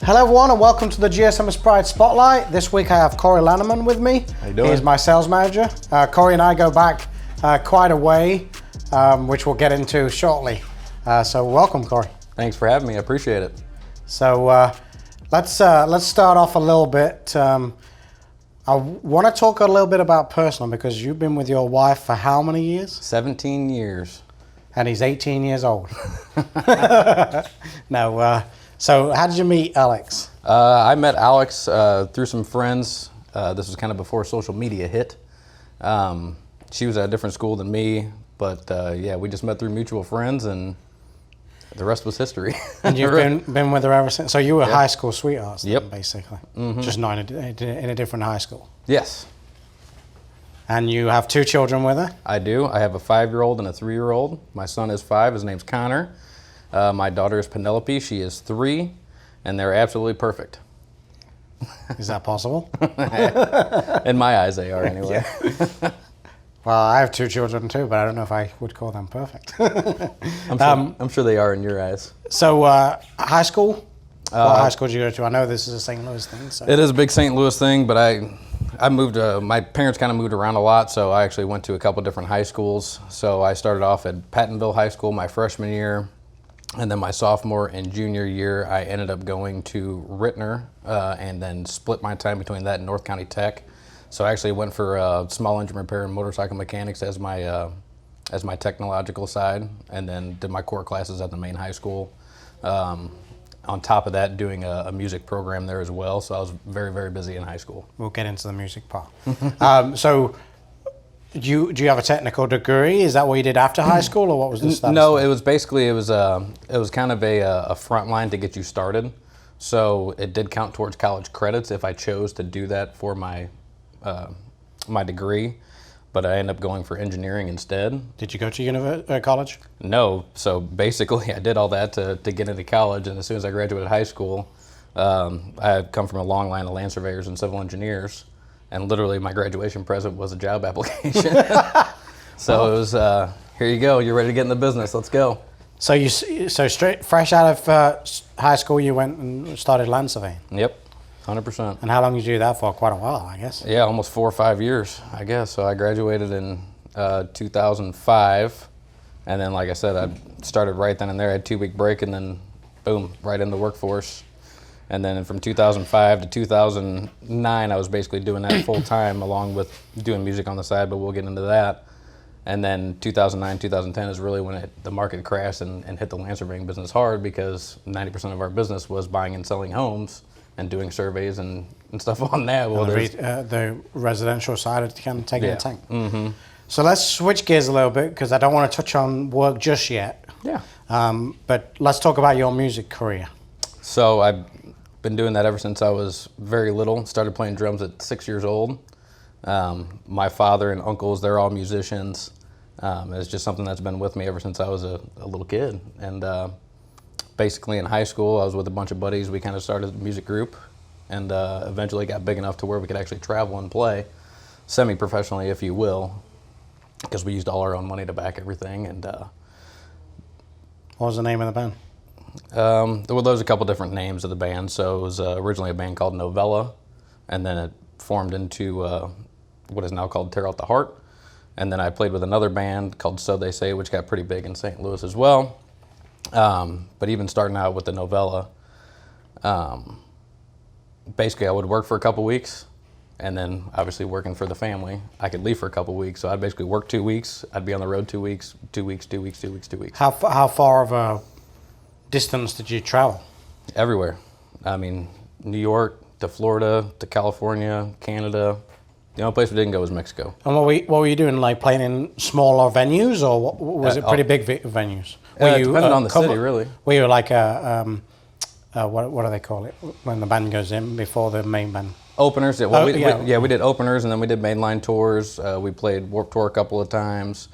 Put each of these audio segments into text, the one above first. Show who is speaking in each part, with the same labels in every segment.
Speaker 1: Hello everyone and welcome to the GSMS Pride Spotlight. This week I have Cory Laneman with me.
Speaker 2: How you doing?
Speaker 1: He's my sales manager. Cory and I go back quite a way, which we'll get into shortly. So welcome, Cory.
Speaker 2: Thanks for having me. I appreciate it.
Speaker 1: So let's start off a little bit. I want to talk a little bit about personal because you've been with your wife for how many years?
Speaker 2: 17 years.
Speaker 1: And he's 18 years old. No. So how did you meet Alex?
Speaker 2: I met Alex through some friends. This was kind of before social media hit. She was at a different school than me, but yeah, we just met through mutual friends, and the rest was history.
Speaker 1: And you've been with her ever since? So you were high school sweethearts then,
Speaker 2: Yep.
Speaker 1: basically.
Speaker 2: Mm-hmm.
Speaker 1: Just not in a different high school.
Speaker 2: Yes.
Speaker 1: And you have two children with her?
Speaker 2: I do. I have a 5-year-old and a 3-year-old. My son is 5. His name's Connor. My daughter is Penelope. She is 3, and they're absolutely perfect.
Speaker 1: Is that possible?
Speaker 2: In my eyes, they are anyway.
Speaker 1: Yeah. Well, I have two children too, but I don't know if I would call them perfect.
Speaker 2: I'm sure they are in your eyes.
Speaker 1: So high school? What high school did you go to? I know this is a St. Louis thing. So.
Speaker 2: It is a big St. Louis thing, but I moved, my parents kind of moved around a lot, so I actually went to a couple different high schools. So I started off at Pattonville High School my freshman year, and then my sophomore and junior year, I ended up going to Rittner, and then split my time between that and North County Tech. So I actually went for small engine repair and motorcycle mechanics as my technological side, and then did my core classes at the main high school. On top of that, doing a music program there as well. So I was very, very busy in high school.
Speaker 1: We'll get into the music part. So do you have a technical degree? Is that what you did after high school, or what was the status?
Speaker 2: No, it was basically, it was kind of a front line to get you started. So it did count towards college credits if I chose to do that for my my degree, but I ended up going for engineering instead.
Speaker 1: Did you go to college?
Speaker 2: No, so basically I did all that to get into college, and as soon as I graduated high school, I had come from a long line of land surveyors and civil engineers, and literally my graduation present was a job application. So it was, here you go, you're ready to get in the business, let's go.
Speaker 1: So straight fresh out of high school, you went and started land surveying?
Speaker 2: Yep. 100%.
Speaker 1: And how long did you do that for? Quite a while, I guess.
Speaker 2: Yeah, almost 4 or 5 years, I guess. So I graduated in 2005, and then, like I said, I started right then and there. I had a 2-week break, and then, boom, right in the workforce. And then from 2005 to 2009, I was basically doing that full time, along with doing music on the side, but we'll get into that. And then 2009, 2010 is really when the market crashed and hit the land surveying business hard, because 90% of our business was buying and selling homes and doing surveys and stuff on that. Well,
Speaker 1: the residential side of kind of taking a tank.
Speaker 2: Mm-hmm.
Speaker 1: So let's switch gears a little bit, because I don't want to touch on work just yet.
Speaker 2: Yeah.
Speaker 1: But let's talk about your music career.
Speaker 2: So I've been doing that ever since I was very little. Started playing drums at 6 years old. My father and uncles, they're all musicians. It's just something that's been with me ever since I was a little kid. And basically in high school, I was with a bunch of buddies. We kind of started a music group, and eventually got big enough to where we could actually travel and play, semi-professionally, if you will, because we used all our own money to back everything. And
Speaker 1: what was the name of the band?
Speaker 2: Well, there was a couple different names of the band. So it was originally a band called Novella, and then it formed into what is now called Tear Out the Heart. And then I played with another band called So They Say, which got pretty big in St. Louis as well. But even starting out with the Novella, basically I would work for a couple weeks, and then obviously working for the family, I could leave for a couple weeks. So I'd basically work 2 weeks, I'd be on the road 2 weeks, 2 weeks, 2 weeks, 2 weeks, 2 weeks.
Speaker 1: How far of a distance did you travel?
Speaker 2: Everywhere. I mean, New York to Florida to California, Canada. The only place we didn't go was Mexico.
Speaker 1: And what were you doing, like playing in smaller venues, or was it pretty big venues?
Speaker 2: It depended on the city, really.
Speaker 1: Were you like what do they call it, when the band goes in before the main band?
Speaker 2: Openers. Yeah, we did openers, and then we did mainline tours. We played Warped Tour a couple of times,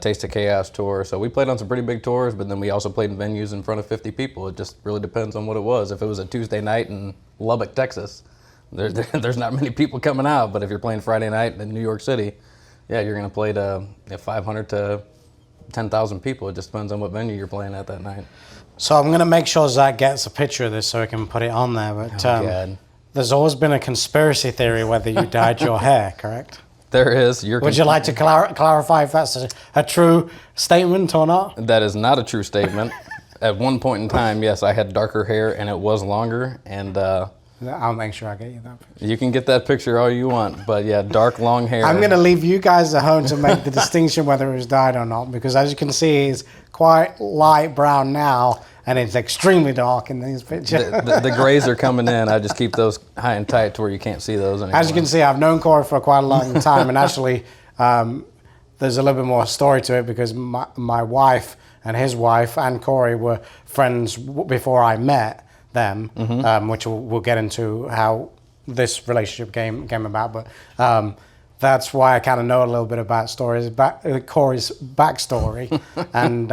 Speaker 2: Taste of Chaos tour. So we played on some pretty big tours, but then we also played in venues in front of 50 people. It just really depends on what it was. If it was a Tuesday night in Lubbock, Texas, there's not many people coming out. But if you're playing Friday night in New York City, yeah, you're going to play to 500 to 10,000 people. It just depends on what venue you're playing at that night.
Speaker 1: So I'm going to make sure Zach gets a picture of this so he can put it on there. But
Speaker 2: God.
Speaker 1: there's always been a conspiracy theory whether you dyed your hair, correct?
Speaker 2: There is.
Speaker 1: Would you like to clarify if that's a true statement or not?
Speaker 2: That is not a true statement. At one point in time, yes, I had darker hair and it was longer. And
Speaker 1: I'll make sure I get you that picture.
Speaker 2: you can get that picture all you want. But yeah, dark, long hair.
Speaker 1: I'm going to leave you guys at home to make the distinction whether it was dyed or not, because as you can see, it's quite light brown now, and it's extremely dark in these pictures.
Speaker 2: The grays are coming in. I just keep those high and tight to where you can't see those anymore.
Speaker 1: As you can see, I've known Cory for quite a long time, and actually, there's a little bit more story to it because my wife and his wife and Cory were friends before I met them, which we'll get into how this relationship came about. But that's why I kind of know a little bit about Cory's backstory, and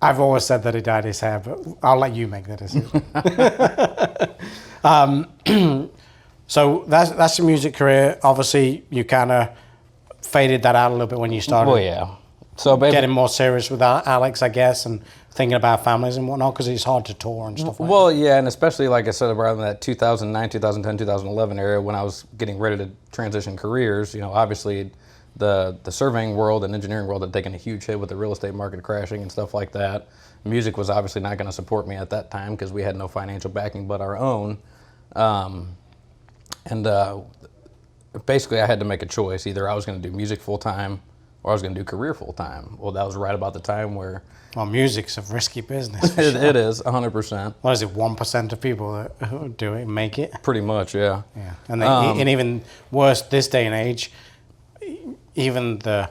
Speaker 1: I've always said that he dyed his hair, but I'll let you make the decision. So that's your music career. Obviously, you kind of faded that out a little bit when you started.
Speaker 2: Well, yeah. So
Speaker 1: getting more serious with Alex, I guess, and thinking about families and whatnot, because it's hard to tour and stuff like that.
Speaker 2: Well, yeah, and especially, like I said, around that 2009, 2010, 2011 area when I was getting ready to transition careers, obviously the surveying world and engineering world had taken a huge hit with the real estate market crashing and stuff like that. Music was obviously not going to support me at that time because we had no financial backing but our own. Basically, I had to make a choice. Either I was going to do music full-time or I was going to do career full-time. Well, that was right about the time where...
Speaker 1: Well, music's a risky business.
Speaker 2: It is, 100%.
Speaker 1: What is it, 1% of people that do it make it?
Speaker 2: Pretty much, yeah.
Speaker 1: Yeah, and even worse, this day and age, even the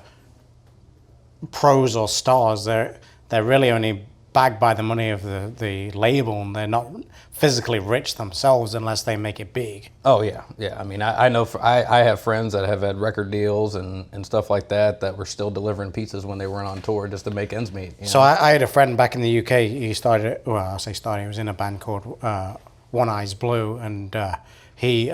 Speaker 1: pros or stars, they're really only backed by the money of the label, and they're not physically rich themselves unless they make it big.
Speaker 2: Oh yeah. I mean, I know I have friends that have had record deals and stuff like that were still delivering pizzas when they weren't on tour just to make ends meet.
Speaker 1: So I had a friend back in the UK. He started. Well, I say started. He was in a band called One Eyes Blue, and they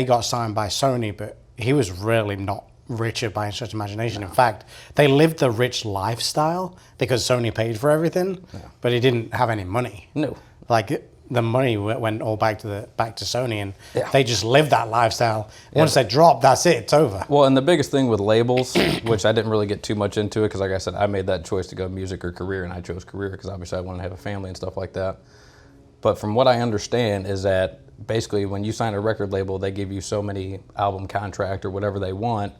Speaker 1: got signed by Sony, but he was really not richer by any stretch of imagination. No. In fact, they lived the rich lifestyle because Sony paid for everything, but he didn't have any money.
Speaker 2: No,
Speaker 1: like the money went all back to Sony, and they just lived that lifestyle. Once they drop, that's it. It's over.
Speaker 2: Well, and the biggest thing with labels, which I didn't really get too much into it because, like I said, I made that choice to go music or career, and I chose career because obviously I wanted to have a family and stuff like that. But from what I understand is that basically when you sign a record label, they give you so many album contract or whatever they want,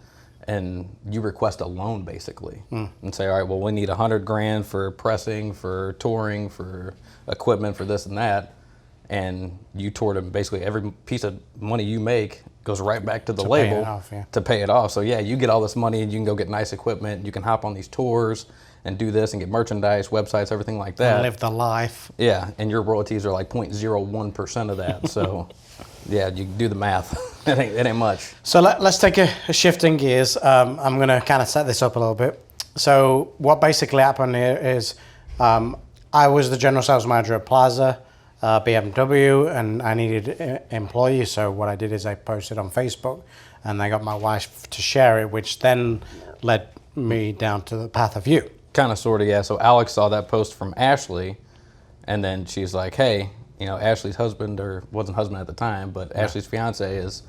Speaker 2: and you request a loan basically and say, all right, well, we need $100,000 for pressing, for touring, for equipment, for this and that. And you tour them, basically every piece of money you make goes right back to the label to pay it off. So yeah, you get all this money and you can go get nice equipment. You can hop on these tours and do this and get merchandise, websites, everything like that.
Speaker 1: And live the life.
Speaker 2: Yeah, and your royalties are like 0.01% of that. So yeah, you do the math. It ain't much.
Speaker 1: So let's take a shift in gears. I'm going to kind of set this up a little bit. So what basically happened here is I was the general sales manager at Plaza, BMW, and I needed employees. So what I did is I posted on Facebook, and I got my wife to share it, which then led me down to the path of you.
Speaker 2: Kind of, sort of, yeah. So Alex saw that post from Ashley, and then she's like, hey, Ashley's husband, or wasn't husband at the time, but Ashley's fiance is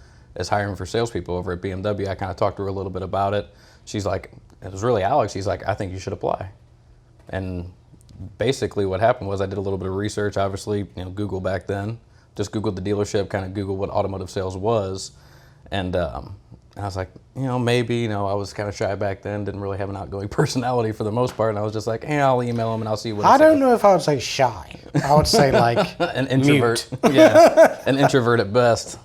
Speaker 2: hiring for salespeople over at BMW. I kind of talked to her a little bit about it. She's like, it was really Alex. He's like, I think you should apply. And basically what happened was I did a little bit of research, obviously, Google back then, just Googled the dealership, kind of Googled what automotive sales was. And I was like, maybe, I was kind of shy back then, didn't really have an outgoing personality for the most part. And I was just like, I'll email him and I'll see what
Speaker 1: I don't know if I would say shy. I would say like
Speaker 2: an introvert. Yeah, an introvert at best.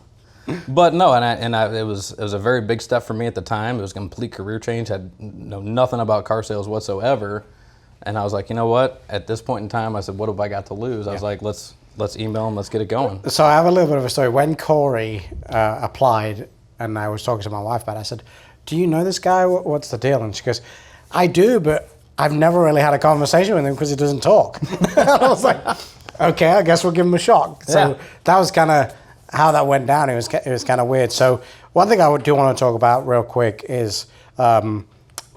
Speaker 2: But no, it was a very big step for me at the time. It was a complete career change. I know nothing about car sales whatsoever. And I was like, you know what? At this point in time, I said, what have I got to lose? I was like, let's email him, let's get it going.
Speaker 1: So I have a little bit of a story. When Cory applied, and I was talking to my wife about it, I said, do you know this guy? What's the deal? And she goes, I do, but I've never really had a conversation with him because he doesn't talk. I was like, okay, I guess we'll give him a shot. So that was kind of how that went down. It was kind of weird. So one thing I do want to talk about real quick is kind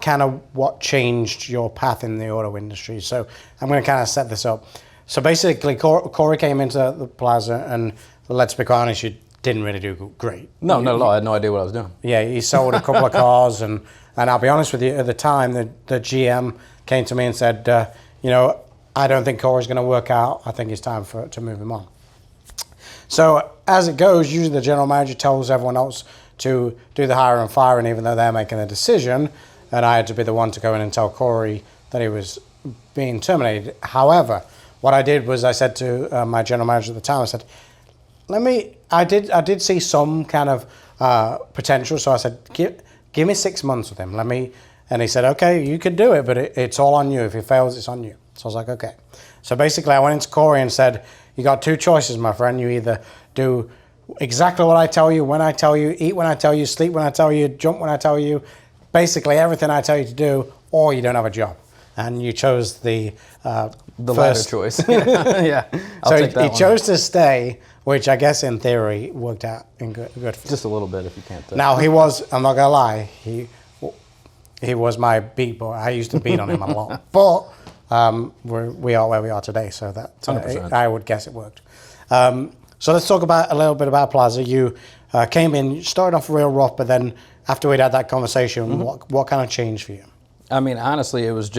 Speaker 1: kind of what changed your path in the auto industry. So I'm going to kind of set this up. So basically, Cory came into the plaza, and let's be quite honest, you didn't really do great.
Speaker 2: No, not at all. I had no idea what I was doing.
Speaker 1: Yeah, he sold a couple of cars, and I'll be honest with you, at the time, the GM came to me and said, I don't think Cory's going to work out. I think it's time to move him on. So as it goes, usually the general manager tells everyone else to do the hiring and firing, even though they're making the decision, and I had to be the one to go in and tell Cory that he was being terminated. However, what I did was I said to my general manager at the time, I said, I did see some kind of potential, so I said, give me 6 months with him. And he said, okay, you could do it, but it's all on you. If he fails, it's on you. So I was like, okay. So basically, I went into Cory and said, you got two choices, my friend. You either do exactly what I tell you, when I tell you, eat when I tell you, sleep when I tell you, jump when I tell you, basically everything I tell you to do, or you don't have a job. And you chose the
Speaker 2: latter choice. Yeah, I'll take that
Speaker 1: he chose to stay, which I guess in theory worked out in good for
Speaker 2: just a little bit if you can't.
Speaker 1: Now he was, I'm not gonna lie, he was my beat boy. I used to beat on him a lot, but we are where we are today, so that I would guess it worked. So let's talk about a little bit about Plaza. You came in, you started off real rough, but then after we'd had that conversation, what kind of changed for you?
Speaker 2: I mean, honestly, it was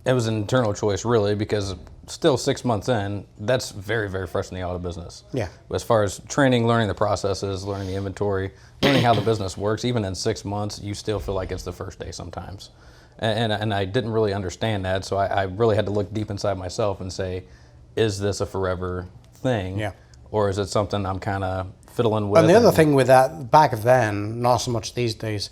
Speaker 2: an internal choice, really, because still 6 months in, that's very, very fresh in the auto business.
Speaker 1: Yeah.
Speaker 2: As far as training, learning the processes, learning the inventory, learning how the business works, even in 6 months, you still feel like it's the first day sometimes. And I didn't really understand that, so I really had to look deep inside myself and say, is this a forever thing?
Speaker 1: Yeah.
Speaker 2: Or is it something I'm kind of fiddling with?
Speaker 1: And the other thing with that, back then, not so much these days,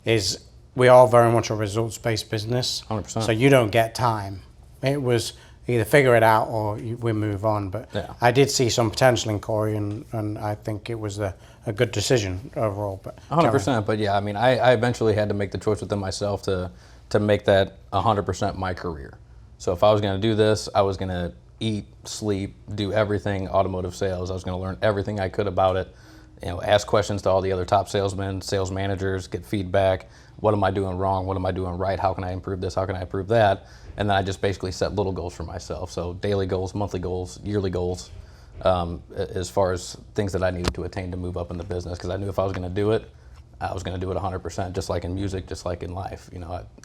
Speaker 1: is we are very much a results-based business.
Speaker 2: 100%.
Speaker 1: So you don't get time. It was either figure it out or we move on. But
Speaker 2: yeah.
Speaker 1: I did see some potential in Cory, and I think it was a good decision overall. But
Speaker 2: 100%. But yeah, I mean, I eventually had to make the choice within myself to make that 100% my career. So if I was going to do this, I was going to eat, sleep, do everything automotive sales. I was going to learn everything I could about it. Ask questions to all the other top salesmen, sales managers, get feedback. What am I doing wrong? What am I doing right? How can I improve this? How can I improve that? And then I just basically set little goals for myself. So daily goals, monthly goals, yearly goals, as far as things that I needed to attain to move up in the business. Because I knew if I was going to do it, I was going to do it 100%, just like in music, just like in life.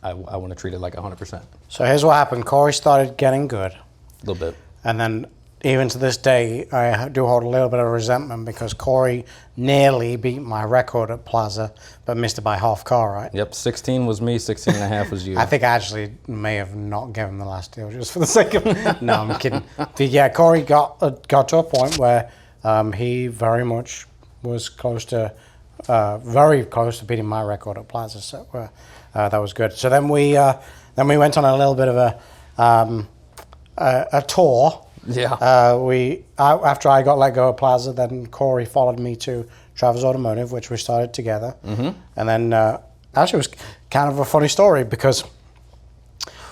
Speaker 2: I want to treat it like 100%.
Speaker 1: So here's what happened. Cory started getting good.
Speaker 2: A little bit.
Speaker 1: And then even to this day, I do hold a little bit of resentment because Cory nearly beat my record at Plaza, but missed it by half car, right?
Speaker 2: Yep, 16 was me, 16 and a half was you.
Speaker 1: I think I actually may have not given him the last deal just for the sake of... No, I'm kidding. But yeah, Cory got to a point where he very much was very close to beating my record at Plaza, so that was good. So then we went on a little bit of a tour.
Speaker 2: Yeah.
Speaker 1: After I got let go of Plaza, then Cory followed me to Travers Automotive, which we started together. Mm-hmm. And then actually it was kind of a funny story because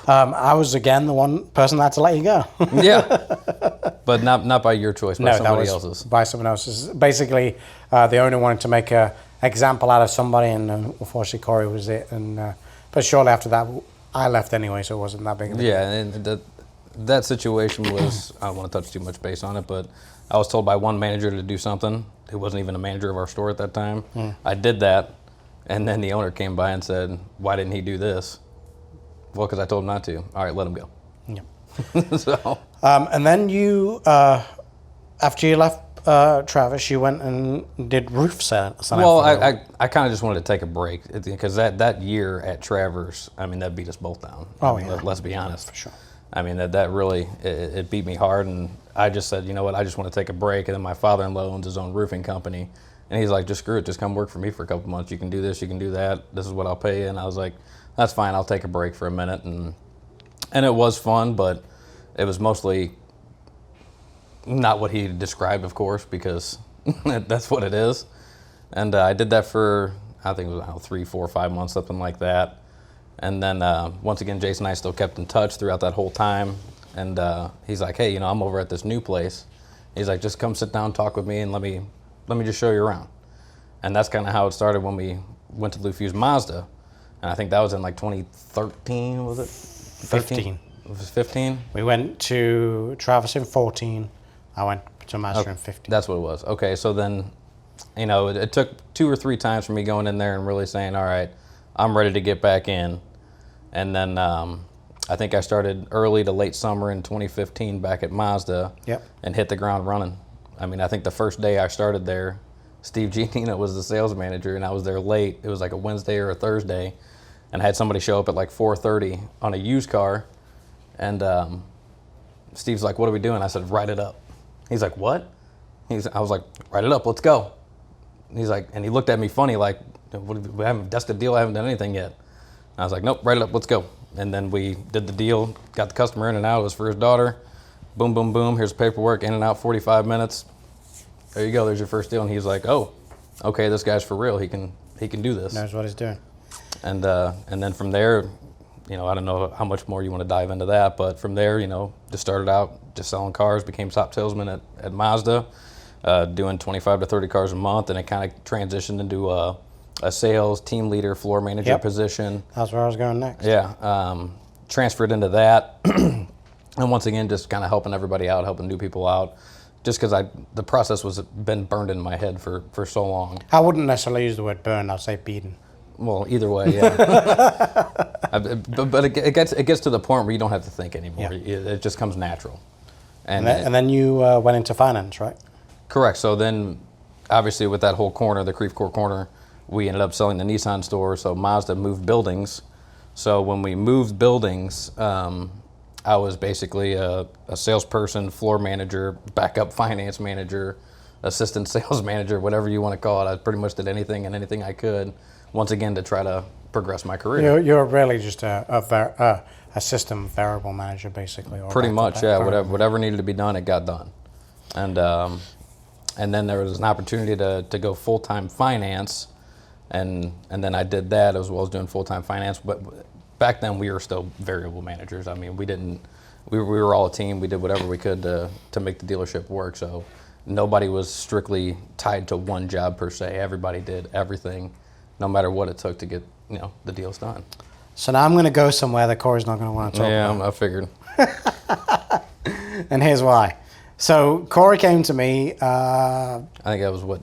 Speaker 1: I was again the one person that had to let you go.
Speaker 2: Yeah. But not by your choice, by somebody else's.
Speaker 1: By someone else's. Basically, the owner wanted to make an example out of somebody, and unfortunately Cory was it. And but shortly after that, I left anyway, so it wasn't that big of a deal.
Speaker 2: Yeah, and that situation was, I don't want to touch too much base on it, but I was told by one manager to do something who wasn't even a manager of our store at that time. I did that, and then the owner came by and said, why didn't he do this? Well, because I told him not to. All right, let him go.
Speaker 1: Yeah.
Speaker 2: So.
Speaker 1: And then you, after you left Travis, you went and did roof signing.
Speaker 2: Well, I kind of just wanted to take a break because that year at Travers, I mean, that beat us both down. Let's be honest.
Speaker 1: For sure.
Speaker 2: I mean, that really, it beat me hard, and I just said, you know what, I just want to take a break. And then my father-in-law owns his own roofing company, and he's like, just screw it, just come work for me for a couple months. You can do this, you can do that. This is what I'll pay you. And I was like, that's fine, I'll take a break for a minute. And it was fun, but it was mostly not what he described, of course, because that's what it is. And I did that for, I think it was 3, 4, 5 months, something like that. And then once again, Jason and I still kept in touch throughout that whole time. And he's like, hey, I'm over at this new place. He's like, just come sit down, talk with me, and let me just show you around. And that's kind of how it started when we went to Lou Fuse Mazda. And I think that was in like 2013, was it?
Speaker 1: 15.
Speaker 2: It was 15?
Speaker 1: We went to Travis in 14. I went to Mazda in 15.
Speaker 2: That's what it was. Okay, so then, it took 2 or 3 times for me going in there and really saying, all right, I'm ready to get back in. And then I think I started early to late summer in 2015 back at Mazda.
Speaker 1: Yep.
Speaker 2: And hit the ground running. I mean, I think the first day I started there, Steve Giannina was the sales manager, and I was there late. It was like a Wednesday or a Thursday, and I had somebody show up at like 4:30 on a used car, and Steve's like, "What are we doing?" I said, "Write it up." He's like, "What?" I was like, "Write it up. Let's go." And he's like, and he looked at me funny, like, "We haven't dusted the deal. I haven't done anything yet." And I was like, "Nope, write it up. Let's go." And then we did the deal, got the customer in and out. It was for his daughter. Boom, boom, boom. Here's the paperwork. In and out, 45 minutes. There you go. There's your first deal. And he's like, "Oh, okay, this guy's for real. He can do this."
Speaker 1: Knows what he's doing.
Speaker 2: And then from there, I don't know how much more you want to dive into that, but from there, just started out just selling cars, became top salesman at Mazda, doing 25 to 30 cars a month, and it kind of transitioned into a sales team leader, floor manager position.
Speaker 1: That's where I was going next.
Speaker 2: Yeah, transferred into that, and once again, just kind of helping everybody out, helping new people out, just because the process was been burned in my head for so long.
Speaker 1: I wouldn't necessarily use the word burn. I'd say beaten.
Speaker 2: Well, either way, yeah. but it gets to the point where you don't have to think anymore.
Speaker 1: Yeah.
Speaker 2: It just comes natural.
Speaker 1: And then you went into finance, right?
Speaker 2: Correct. So then, obviously, with that whole corner, the Creve Coeur corner, we ended up selling the Nissan store. So Mazda moved buildings. So when we moved buildings, I was basically a salesperson, floor manager, backup finance manager, assistant sales manager, whatever you want to call it. I pretty much did anything and anything I could, once again, to try to progress my career.
Speaker 1: You're really just a system variable manager, basically. Or
Speaker 2: pretty much, yeah. Whatever needed to be done, it got done. And then there was an opportunity to go full-time finance, and then I did that as well as doing full-time finance. But back then, we were still variable managers. I mean, we were all a team. We did whatever we could to make the dealership work. So nobody was strictly tied to one job per se. Everybody did everything, no matter what it took to get the deals done.
Speaker 1: So now I'm going to go somewhere that Cory's not going to want to talk about.
Speaker 2: Yeah, I figured.
Speaker 1: And here's why. So Cory came to me.
Speaker 2: I think that was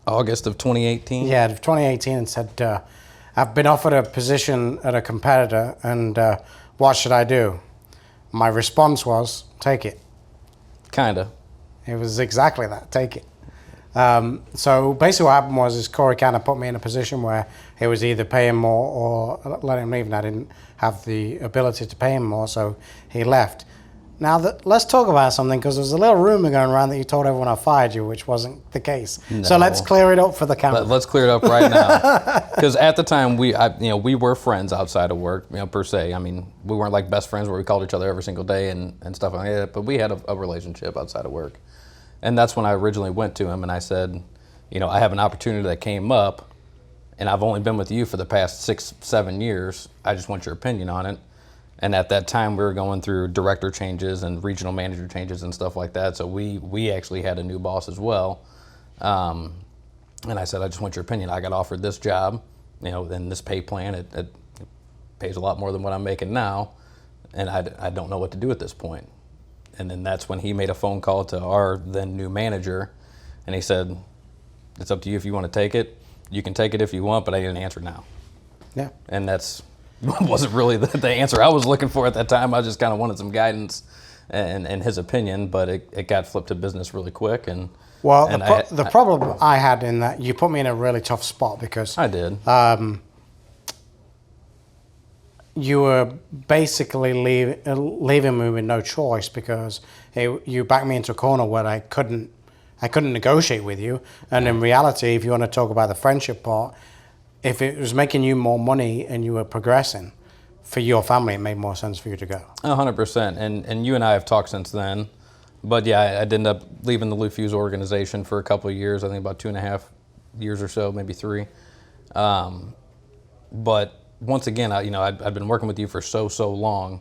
Speaker 2: August of 2018?
Speaker 1: Yeah, 2018, and said, I've been offered a position at a competitor, and what should I do? My response was, take it.
Speaker 2: Kinda.
Speaker 1: It was exactly that, take it. So basically what happened was Cory kind of put me in a position where it was either pay him more or let him leave, and I didn't have the ability to pay him more, so he left. Now, let's talk about something, because there's a little rumor going around that you told everyone I fired you, which wasn't the case. No. So let's clear it up for the camera.
Speaker 2: Let's clear it up right now. Because at the time, we were friends outside of work, per se. I mean, we weren't like best friends where we called each other every single day and stuff like that, but we had a relationship outside of work. And that's when I originally went to him and I said, I have an opportunity that came up, and I've only been with you for the past 6-7 years. I just want your opinion on it. And at that time, we were going through director changes and regional manager changes and stuff like that. So we actually had a new boss as well. And I said, I just want your opinion. I got offered this job, and this pay plan. It pays a lot more than what I'm making now, and I don't know what to do at this point. And then that's when he made a phone call to our then new manager, and he said, it's up to you if you want to take it. You can take it if you want, but I need an answer now.
Speaker 1: Yeah.
Speaker 2: And that's wasn't really the answer I was looking for at that time. I just kind of wanted some guidance and his opinion, but it got flipped to business really quick.
Speaker 1: Well, the problem I had in that, you put me in a really tough spot, because
Speaker 2: I did.
Speaker 1: You were basically leaving me with no choice, because you backed me into a corner where I couldn't negotiate with you. And in reality, if you want to talk about the friendship part, if it was making you more money and you were progressing for your family, it made more sense for you to go.
Speaker 2: 100%. And you and I have talked since then. But yeah, I ended up leaving the Lufuse organization for a couple of years. I think about 2.5 years or so, maybe 3. But once again, I'd been working with you for so long,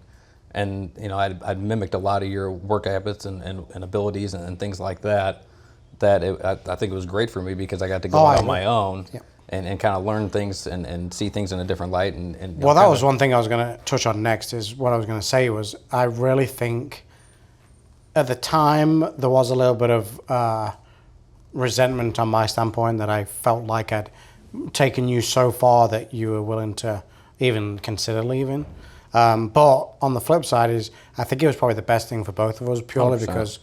Speaker 2: and I'd mimicked a lot of your work habits and abilities and things like that. I think it was great for me, because I got to go out on my own.
Speaker 1: Yep.
Speaker 2: and kind of learn things and see things in a different light. And
Speaker 1: Well, that was one thing I was going to touch on next. Is what I was going to say was I really think at the time there was a little bit of resentment on my standpoint that I felt like I'd taken you so far that you were willing to even consider leaving. But on the flip side is I think it was probably the best thing for both of us purely
Speaker 2: 100%.
Speaker 1: because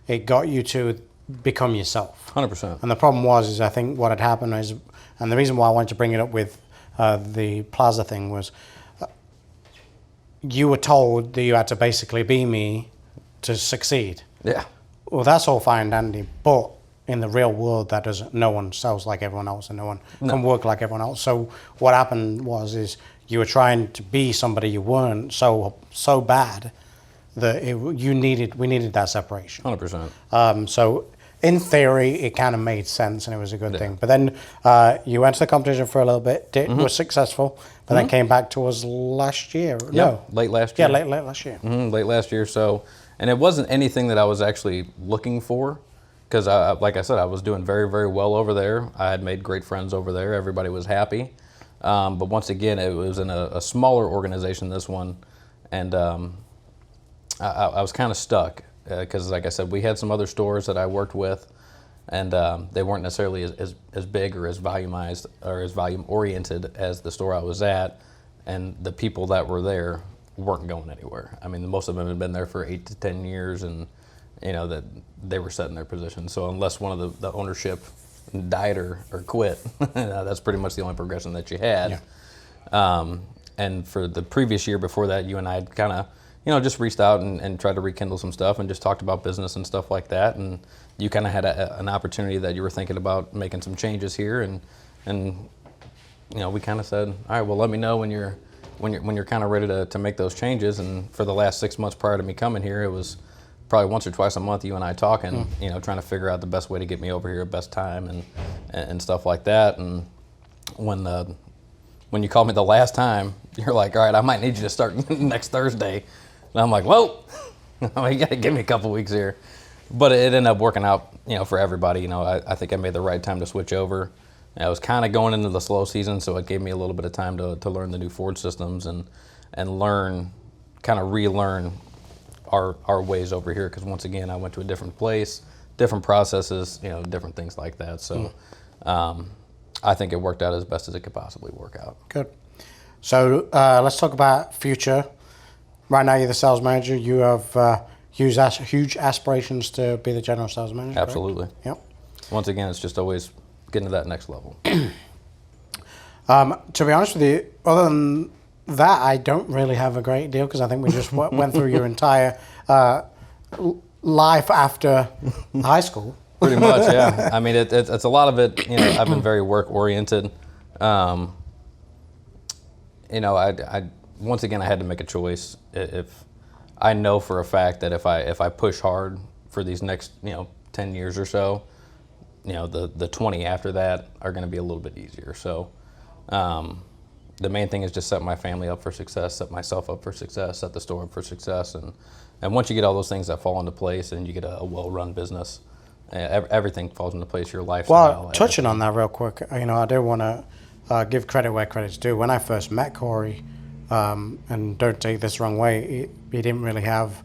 Speaker 1: it got you to become yourself.
Speaker 2: 100%.
Speaker 1: And the problem was I think what had happened is, and the reason why I wanted to bring it up with the Plaza thing was you were told that you had to basically be me to succeed.
Speaker 2: Yeah.
Speaker 1: Well, that's all fine and dandy, but in the real world, that doesn't. No one sells like everyone else, and no one can work like everyone else. So what happened is you were trying to be somebody you weren't so bad that we needed that separation.
Speaker 2: 100%.
Speaker 1: So in theory, it kind of made sense, and it was a good thing. But then you went to the competition for a little bit, was successful, but then came back to us last year.
Speaker 2: Yep.
Speaker 1: No,
Speaker 2: Late last year.
Speaker 1: yeah, late last year.
Speaker 2: Late last year. So, and it wasn't anything that I was actually looking for, because like I said, I was doing very, very well over there. I had made great friends over there. Everybody was happy. But once again, it was in a smaller organization, this one, and I was kind of stuck because, like I said, we had some other stores that I worked with, and they weren't necessarily as big or as volumized or as volume oriented as the store I was at, and the people that were there weren't going anywhere. I mean, most of them had been there for 8 to 10 years, and that they were set in their position. So unless one of the ownership died or quit, that's pretty much the only progression that you had. Yeah. And for the previous year before that, you and I had kind of, just reached out and tried to rekindle some stuff and just talked about business and stuff like that. And you kind of had an opportunity that you were thinking about making some changes here, and we kind of said, all right, well, let me know when you're kind of ready to make those changes. And for the last 6 months prior to me coming here, it was probably once or twice a month you and I talking, trying to figure out the best way to get me over here at best time and stuff like that. And when you called me the last time, you're like, all right, I might need you to start next Thursday. And I'm like, whoa, you gotta give me a couple weeks here. But it ended up working out, for everybody. I think I made the right time to switch over. I was kind of going into the slow season, so it gave me a little bit of time to learn the new Ford systems and relearn our ways over here, because once again I went to a different place, different processes, different things like that. So I think it worked out as best as it could possibly work out.
Speaker 1: Good. So let's talk about future. Right now you're the sales manager. You have huge aspirations to be the general sales manager.
Speaker 2: Absolutely.
Speaker 1: Correct? Yep.
Speaker 2: Once again, it's just always getting to that next level.
Speaker 1: To be honest with you, other than that, I don't really have a great deal, because I think we just went through your entire life after high school.
Speaker 2: Pretty much, yeah. I mean, it's a lot of it. I've been very work oriented. I once again I had to make a choice. If I know for a fact that if I push hard for these next 10 years or so, the 20 after that are going to be a little bit easier. So. The main thing is just set my family up for success, set myself up for success, set the store up for success, and once you get all those things that fall into place and you get a well-run business, everything falls into place. Your lifestyle.
Speaker 1: Well, touching on that real quick, I do want to give credit where credit's due. When I first met Cory, and don't take this the wrong way, he didn't really have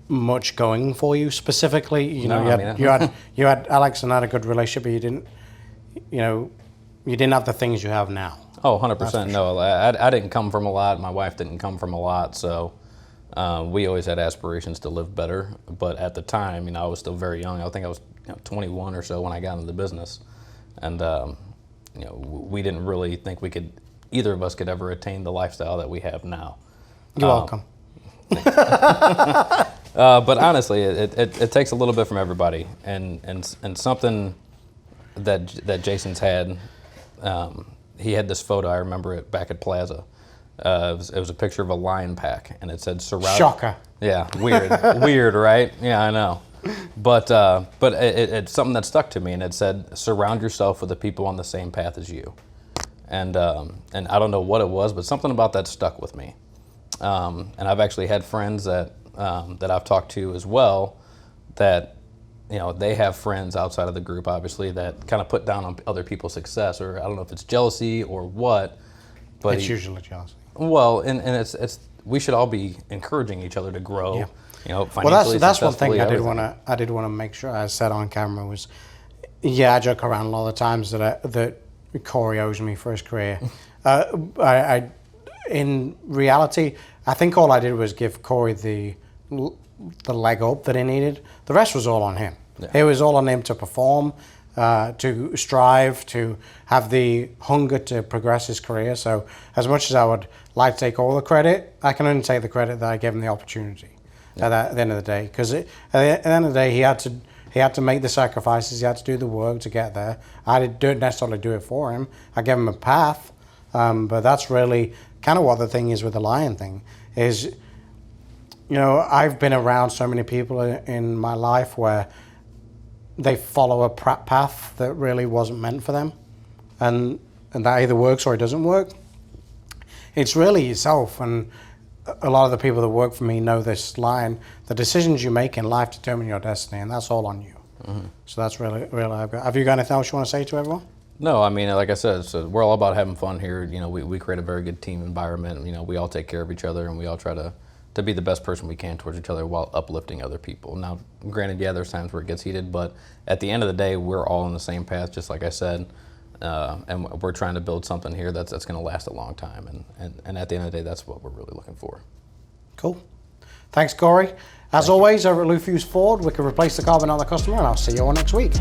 Speaker 1: much going for you specifically. You had Alex and had a good relationship, but you didn't. You didn't have the things you have now.
Speaker 2: Oh, 100%. No, I didn't come from a lot. My wife didn't come from a lot. So we always had aspirations to live better. But at the time, I was still very young. I think I was 21 or so when I got into the business. And, we didn't really think either of us could ever attain the lifestyle that we have now.
Speaker 1: You're welcome.
Speaker 2: But honestly, it takes a little bit from everybody. And something that Jason's had, he had this photo, I remember it back at Plaza. It was a picture of a lion pack, and it said surround.
Speaker 1: Shocker.
Speaker 2: Yeah, weird. Weird, right? Yeah, I know. But it's something that stuck to me, and it said, surround yourself with the people on the same path as you. And I don't know what it was, but something about that stuck with me. And I've actually had friends that I've talked to as well that they have friends outside of the group, obviously, that kind of put down on other people's success, or I don't know if it's jealousy or what, but
Speaker 1: It's usually jealousy.
Speaker 2: well, and it's we should all be encouraging each other to grow.
Speaker 1: Yeah.
Speaker 2: Financially.
Speaker 1: Well, that's one thing
Speaker 2: successfully,
Speaker 1: I did want to make sure I said on camera was, yeah, I joke around a lot of the times that Cory owes me for his career. In reality, I think all I did was give Cory the leg up that he needed. The rest was all on him.
Speaker 2: Yeah.
Speaker 1: It was all on him to perform, to strive, to have the hunger to progress his career. So as much as I would like to take all the credit, I can only take the credit that I gave him the opportunity at the end of the day. Because at the end of the day, he had to make the sacrifices, he had to do the work to get there. I didn't necessarily do it for him. I gave him a path, but that's really kind of what the thing is with the lion thing is, I've been around so many people in my life where they follow a path that really wasn't meant for them, and that either works or it doesn't work. It's really yourself, and a lot of the people that work for me know this line: the decisions you make in life determine your destiny, and that's all on you. Mm-hmm. So that's really I've got. Have you got anything else you want to say to everyone?
Speaker 2: No, I mean, like I said, so we're all about having fun here. We create a very good team environment. We all take care of each other, and we all try to be the best person we can towards each other while uplifting other people. Now, granted, yeah, there's times where it gets heated, but at the end of the day, we're all on the same path, just like I said, and we're trying to build something here that's going to last a long time. And at the end of the day, that's what we're really looking for.
Speaker 1: Cool. Thanks, Cory. As always, over at Lufuse Ford, we can replace the car but not the customer, and I'll see you all next week.